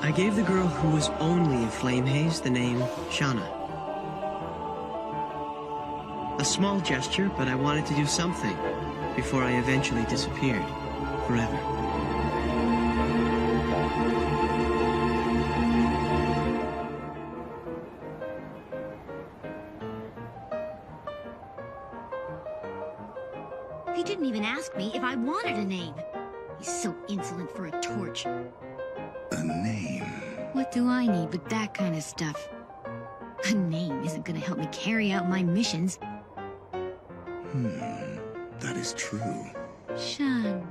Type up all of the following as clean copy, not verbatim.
I gave the girl who was only a flame haze the name Shana. A small gesture, but I wanted to do something before I eventually disappeared forever. He didn't even ask me if I wanted a name. He's so insolent for a torch. A name? What do I need with that kind of stuff? A name isn't gonna help me carry out my missions. That is true. Shana.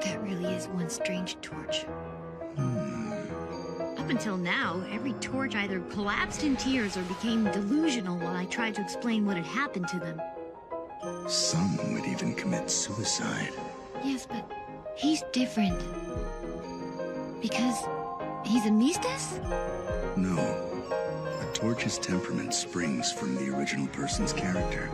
That really is one strange torch. Up until now, every torch either collapsed in tears or became delusional while I tried to explain what had happened to them. Some would even commit suicide. Yes, but he's different. Because he's a Mistes? No. A torch's temperament springs from the original person's character.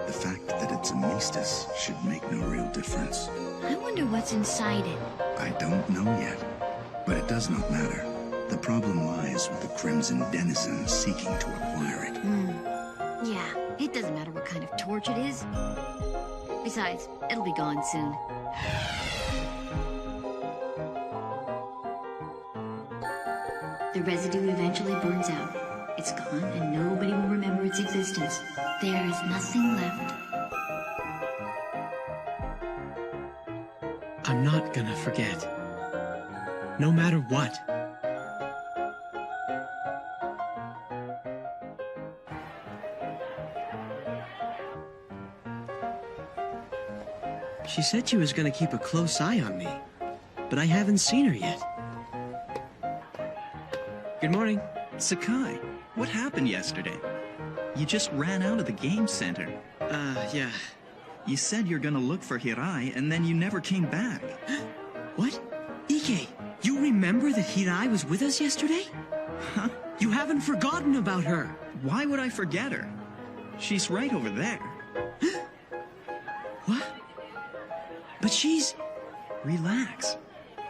The fact that it's a Mistes should make no real difference. I wonder what's inside it. I don't know yet, but it does not matter. The problem lies with the Crimson Denizen seeking to acquire it. Yeah, it doesn't matter what kind of torch it is. Besides, it'll be gone soon. The residue eventually burns out. It's gone, and nobody will remember its existence. There is nothing left. I'm not gonna forget. No matter what. She said she was gonna keep a close eye on me, but I haven't seen her yet. Good morning. Sakai, what happened yesterday? You just ran out of the game center. Yeah. You said you're gonna look for Hirai, and then you never came back. What? Ike, you remember that Hirai was with us yesterday? Huh? You haven't forgotten about her. Why would I forget her? She's right over there. What? But she's... Relax.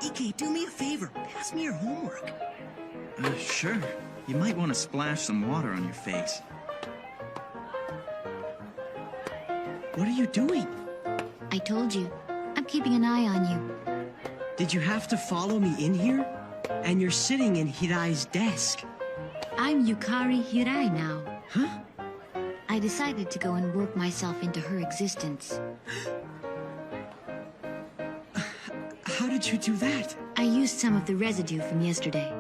Ike, do me a favor. Pass me your homework. Sure. You might want to splash some water on your face. What are you doing? I told you. I'm keeping an eye on you. Did you have to follow me in here? And you're sitting in Hirai's desk. I'm Yukari Hirai now. Huh? I decided to go and work myself into her existence. How did you do that? I used some of the residue from yesterday.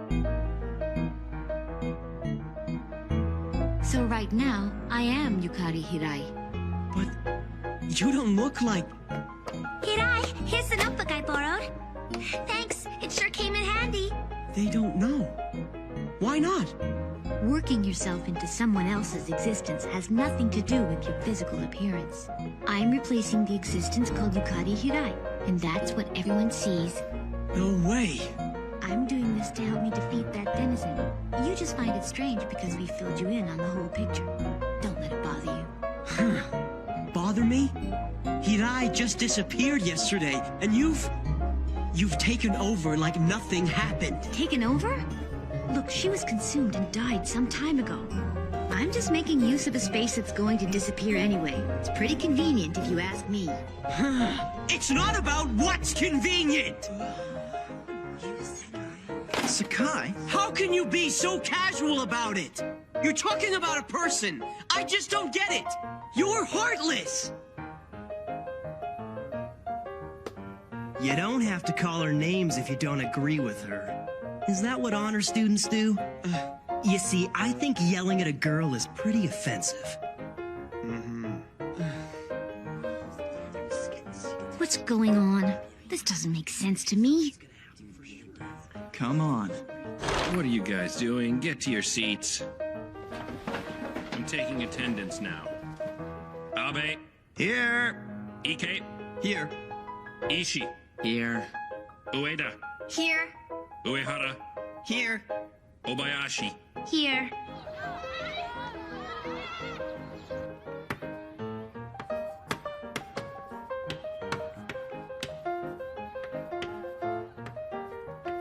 So right now, I am Yukari Hirai. But you don't look like... Hirai, here's the notebook I borrowed. Thanks, it sure came in handy. They don't know. Why not? Working yourself into someone else's existence has nothing to do with your physical appearance. I'm replacing the existence called Yukari Hirai, and that's what everyone sees. No way. I'm doing this to help me defeat that denizen. You just find it strange because we filled you in on the whole picture. Don't let it bother you. Bother me? Hirai just disappeared yesterday, and you've taken over like nothing happened. Taken over? Look, she was consumed and died some time ago. I'm just making use of a space that's going to disappear anyway. It's pretty convenient if you ask me. It's not about what's convenient! Sakai? How can you be so casual about it? You're talking about a person. I just don't get it. You're heartless. You don't have to call her names if you don't agree with her. Is that what honor students do? You see, I think yelling at a girl is pretty offensive. What's going on? This doesn't make sense to me. Come on. What are you guys doing? Get to your seats. I'm taking attendance now. Abe. Here. Ike. Here. Ishii. Here. Ueda. Here, Uehara. Here. Obayashi. here.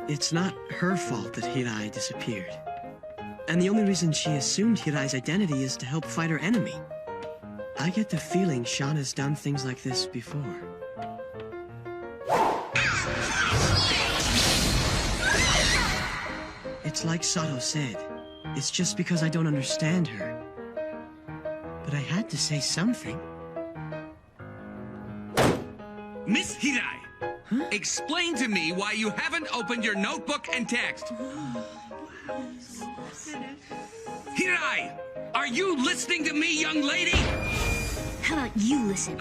It's not her fault that Hirai disappeared. And the only reason she assumed Hirai's identity is to help fight her enemy. I get the feeling Shana's done things like this before. It's like Sato said. It's just because I don't understand her. But I had to say something. Miss Hirai, explain to me why you haven't opened your notebook and text. Hirai, are you listening to me, young lady? How about you listen?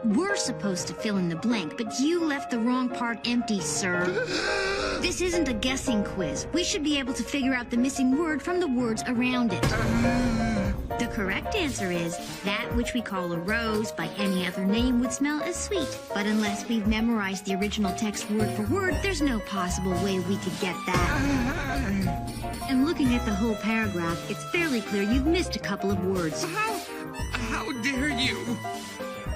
We're supposed to fill in the blank, but you left the wrong part empty, sir. This isn't a guessing quiz. We should be able to figure out the missing word from the words around it. The correct answer is, that which we call a rose by any other name would smell as sweet. But unless we've memorized the original text word for word, there's no possible way we could get that. And looking at the whole paragraph, it's fairly clear you've missed a couple of words. How dare you?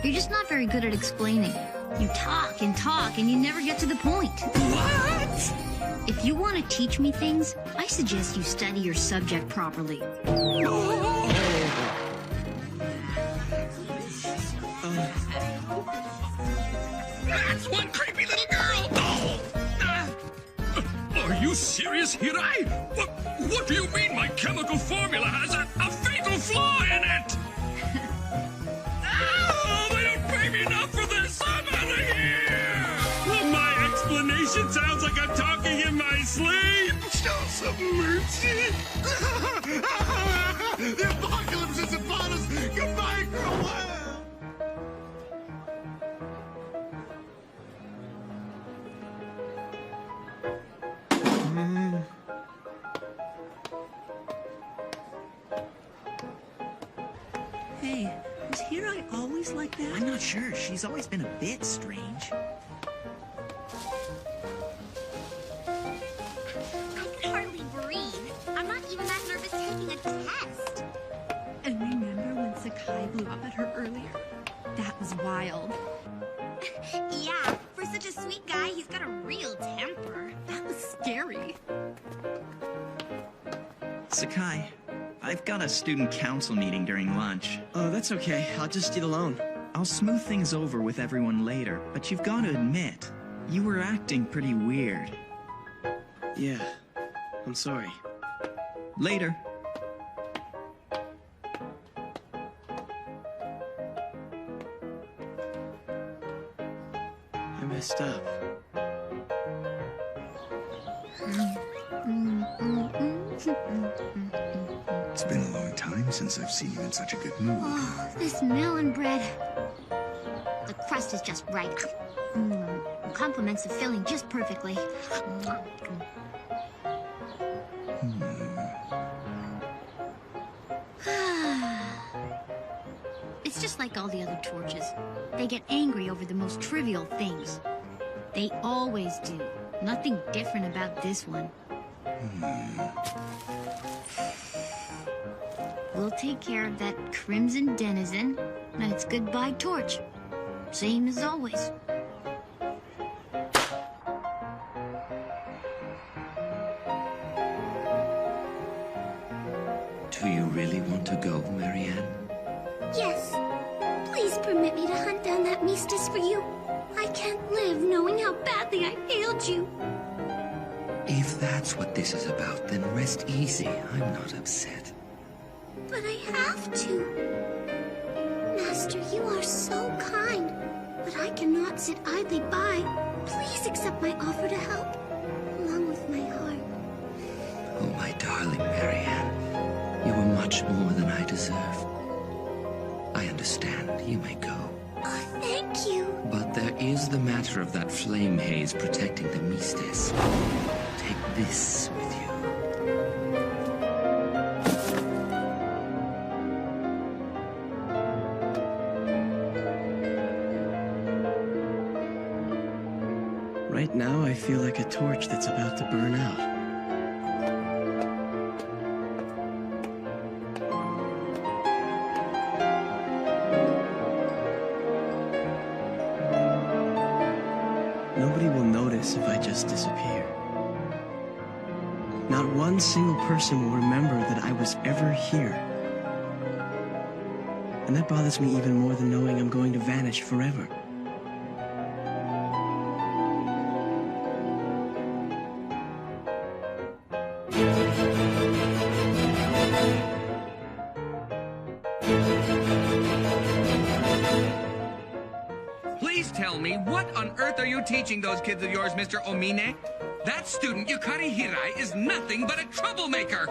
You're just not very good at explaining. You talk, and you never get to the point. What? If you want to teach me things, I suggest you study your subject properly. That's one creepy little girl! Are you serious, Hirai? What do you mean my chemical formula has a fatal flaw in it? They don't pay me enough for this! I'm out of here! Well, my explanation sounds like I'm talking in my sleep! Show some mercy! The apocalypse is upon us! Goodbye for a while! Hey, was Hirai always like that? I'm not sure. She's always been a bit strange. I can hardly breathe. I'm not even that nervous taking a test. And remember when Sakai blew up at her earlier? That was wild. Yeah, for such a sweet guy, he's got a real temper. That was scary. Sakai, I've got a student council meeting during lunch. Oh, that's okay. I'll just eat alone. I'll smooth things over with everyone later, but you've got to admit, you were acting pretty weird. Yeah, I'm sorry. Later. I messed up. It's been a long time since I've seen you in such a good mood. Oh, this melon bread. The crust is just right. Complements the filling just perfectly. It's just like all the other torches. They get angry over the most trivial things. They always do. Nothing different about this one. We'll take care of that crimson denizen, and it's goodbye torch. Same as always. Do you really want to go, Marianne? Yes. Please permit me to hunt down that mistress for you. I can't live knowing how badly I failed you. If that's what this is about, then rest easy. I'm not upset. But I have to. Master, you are so kind. But I cannot sit idly by. Please accept my offer to help, along with my heart. Oh, my darling Marianne, you are much more than I deserve. I understand. You may go. Oh, thank you. But there is the matter of that flame haze protecting the Mistes. Take this with you. Right now, I feel like a torch that's about to burn out. Nobody will notice if I just disappear. Not one single person will remember that I was ever here. And that bothers me even more than knowing I'm going to vanish forever. Please tell me, what on earth are you teaching those kids of yours, Mr. Omine? That student, Yukari Hirai, is nothing but a troublemaker!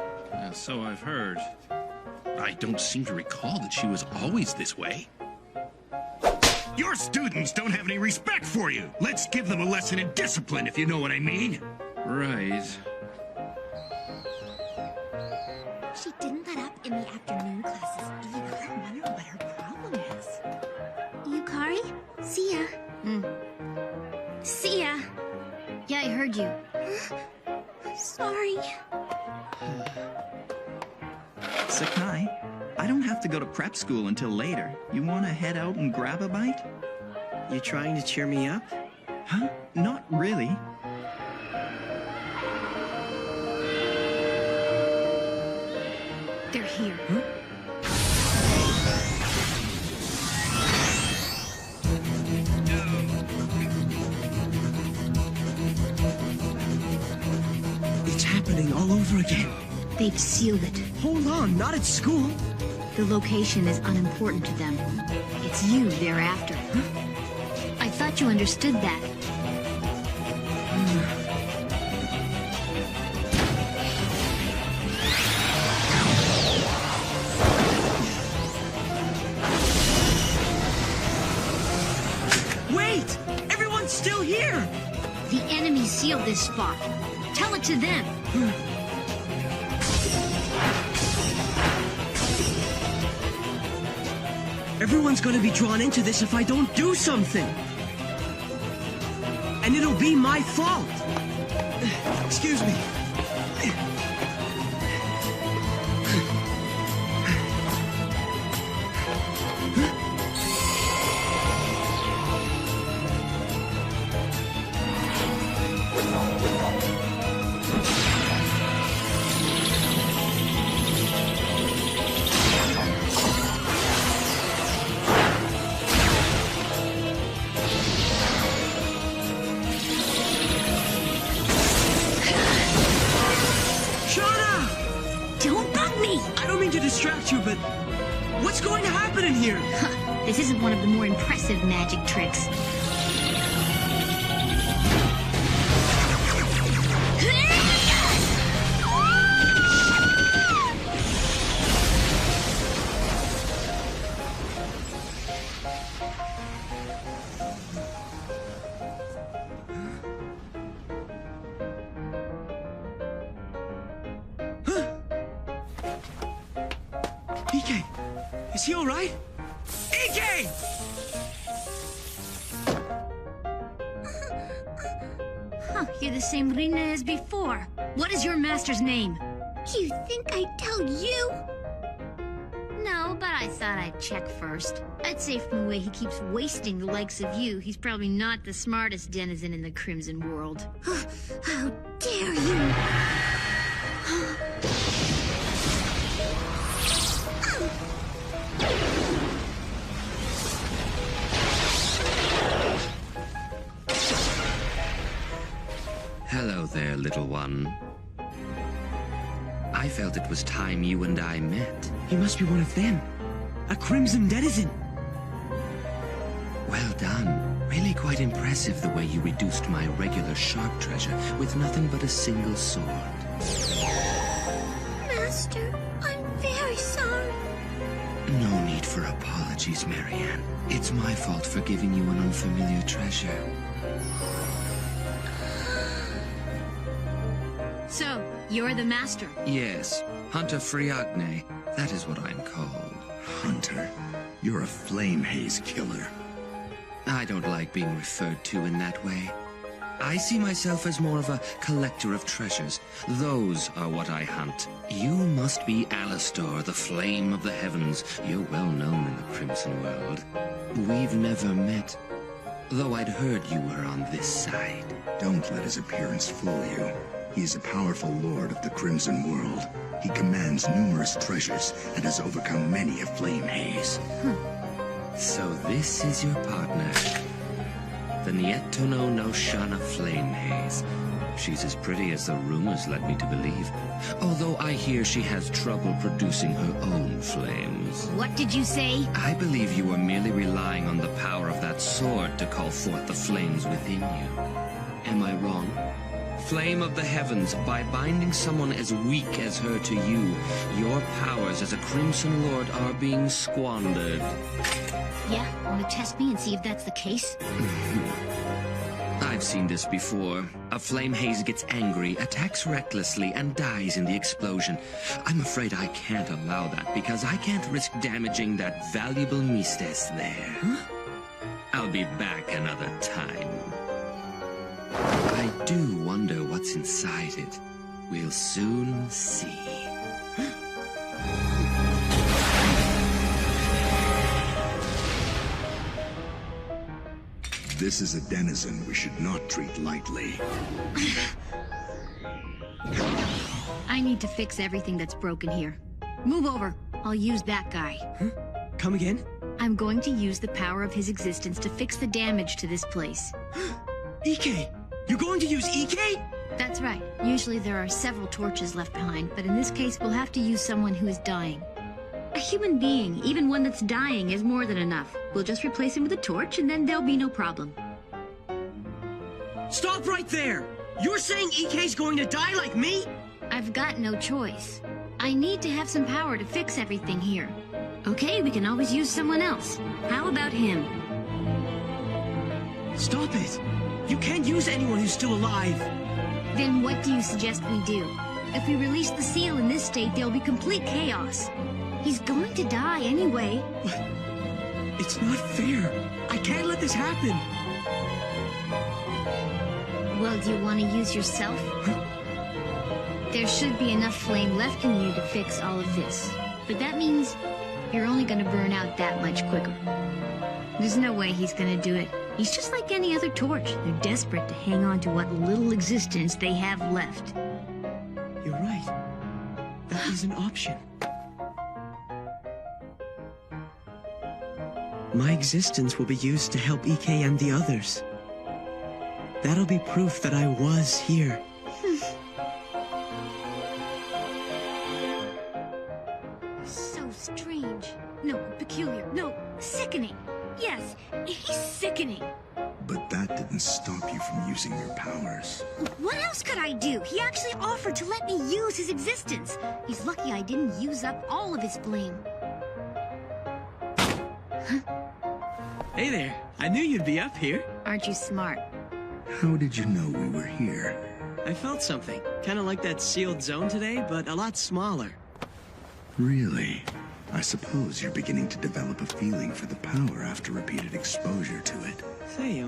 So I've heard. I don't seem to recall that she was always this way. Your students don't have any respect for you. Let's give them a lesson in discipline, if you know what I mean. Right. She didn't let up in the afternoon classes either. I wonder what her problem is. Yukari? See ya. See ya. Yeah, I heard you. Sorry. Sakai, I don't have to go to prep school until later. You want to head out and grab a bite? You trying to cheer me up? Huh? Not really. They're here. Huh? It's happening all over again. They've sealed it. Hold on, not at school. The location is unimportant to them. It's you they're after. I thought you understood that. Wait! Everyone's still here! The enemy sealed this spot. Tell it to them. Everyone's gonna be drawn into this if I don't do something. And it'll be my fault. Excuse me. But what's going to happen in here? This isn't one of the more impressive magic tricks. Ike! Is he alright? Ike! Huh, you're the same Rina as before. What is your master's name? You think I'd tell you? No, but I thought I'd check first. I'd say from the way he keeps wasting the likes of you, he's probably not the smartest denizen in the Crimson world. How dare you! Hello there, little one. I felt it was time you and I met. He must be one of them. A Crimson denizen. Well done. Really quite impressive the way you reduced my regular sharp treasure with nothing but a single sword. Master, I'm very sorry. No need for apologies, Marianne. It's my fault for giving you an unfamiliar treasure. So, you're the master? Yes, Hunter Friagne. That is what I'm called. Hunter, you're a flame haze killer. I don't like being referred to in that way. I see myself as more of a collector of treasures. Those are what I hunt. You must be Alistar, the flame of the heavens. You're well known in the Crimson world. We've never met. though I'd heard you were on this side. Don't let his appearance fool you. He is a powerful lord of the Crimson World. He commands numerous treasures and has overcome many a flame haze. So this is your partner, the Nietono no Shana Flame Haze. She's as pretty as the rumors led me to believe, although I hear she has trouble producing her own flames. What did you say? I believe you were merely relying on the power of that sword to call forth the flames within you. Am I wrong? Flame of the heavens, by binding someone as weak as her to you, your powers as a Crimson Lord are being squandered. Yeah, want to test me and see if that's the case? I've seen this before. A flame haze gets angry, attacks recklessly, and dies in the explosion. I'm afraid I can't allow that, because I can't risk damaging that valuable mistress there. Huh? I'll be back another time. I do wonder what's inside it. We'll soon see. This is a denizen we should not treat lightly. I need to fix everything that's broken here. Move over. I'll use that guy. Huh? Come again? I'm going to use the power of his existence to fix the damage to this place. EK! You're going to use EK? That's right. Usually there are several torches left behind, but in this case we'll have to use someone who is dying. A human being, even one that's dying, is more than enough. We'll just replace him with a torch and then there'll be no problem. Stop right there! You're saying EK's going to die like me? I've got no choice. I need to have some power to fix everything here. Okay, we can always use someone else. How about him? Stop it! You can't use anyone who's still alive! Then what do you suggest we do? If we release the seal in this state, there'll be complete chaos. He's going to die anyway. But it's not fair. I can't let this happen. Well, do you want to use yourself? There should be enough flame left in you to fix all of this. But that means you're only going to burn out that much quicker. There's no way he's going to do it. He's just like any other torch. They're desperate to hang on to what little existence they have left. You're right. That is an option. My existence will be used to help EK and the others. That'll be proof that I was here. So strange. No, peculiar. No, sickening. Yes, he's sickening. But that didn't stop you from using your powers. What else could I do? He actually offered to let me use his existence. He's lucky I didn't use up all of his flame. Huh? Hey there. I knew you'd be up here. Aren't you smart? How did you know we were here? I felt something. Kind of like that sealed zone today, but a lot smaller. Really? I suppose you're beginning to develop a feeling for the power after repeated exposure to it. Say,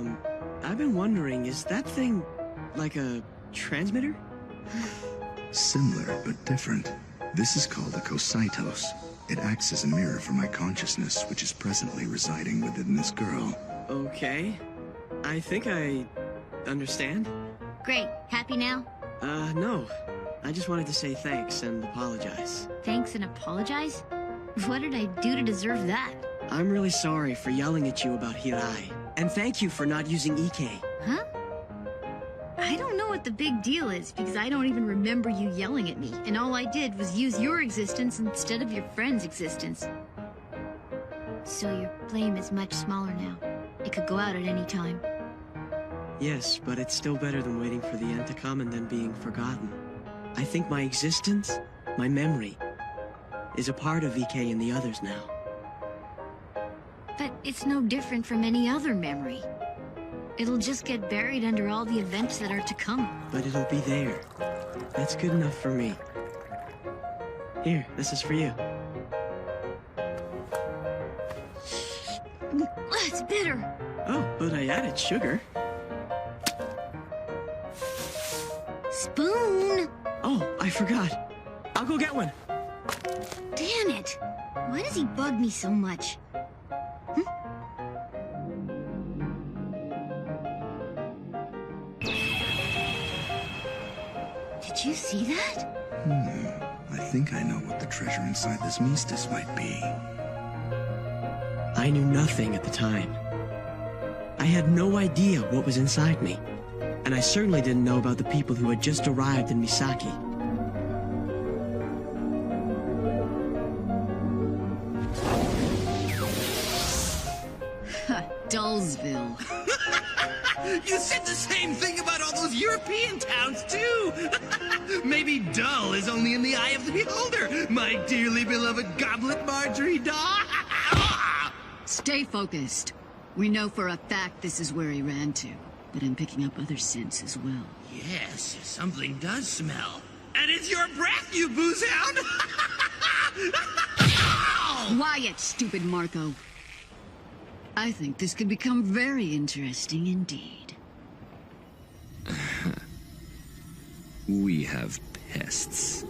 I've been wondering, is that thing like a transmitter? Similar, but different. This is called a Kosaitos. It acts as a mirror for my consciousness, which is presently residing within this girl. Okay. I think I understand. Great. Happy now? No. I just wanted to say thanks and apologize. Thanks and apologize? What did I do to deserve that? I'm really sorry for yelling at you about Hirai. And thank you for not using EK. Huh? I don't know what the big deal is, because I don't even remember you yelling at me, and all I did was use your existence instead of your friend's existence. So your flame is much smaller now. It could go out at any time. Yes, but it's still better than waiting for the end to come and then being forgotten. I think my existence, my memory, is a part of EK and the others now. But it's no different from any other memory. It'll just get buried under all the events that are to come. But it'll be there. That's good enough for me. Here, this is for you. It's bitter. Oh, but I added sugar. Spoon! Oh, I forgot. I'll go get one. Damn it! Why does he bug me so much? Did you see that? I think I know what the treasure inside this Mistis might be. I knew nothing at the time. I had no idea what was inside me. And I certainly didn't know about the people who had just arrived in Misaki. Dullsville. You said the same thing about all those European towns, too! Maybe dull is only in the eye of the beholder, my dearly beloved Goblet Marjorie Daw! Stay focused. We know for a fact this is where he ran to, but I'm picking up other scents as well. Yes, something does smell. And it's your breath, you booze hound! Quiet, stupid Marco. I think this could become very interesting indeed. We have pests.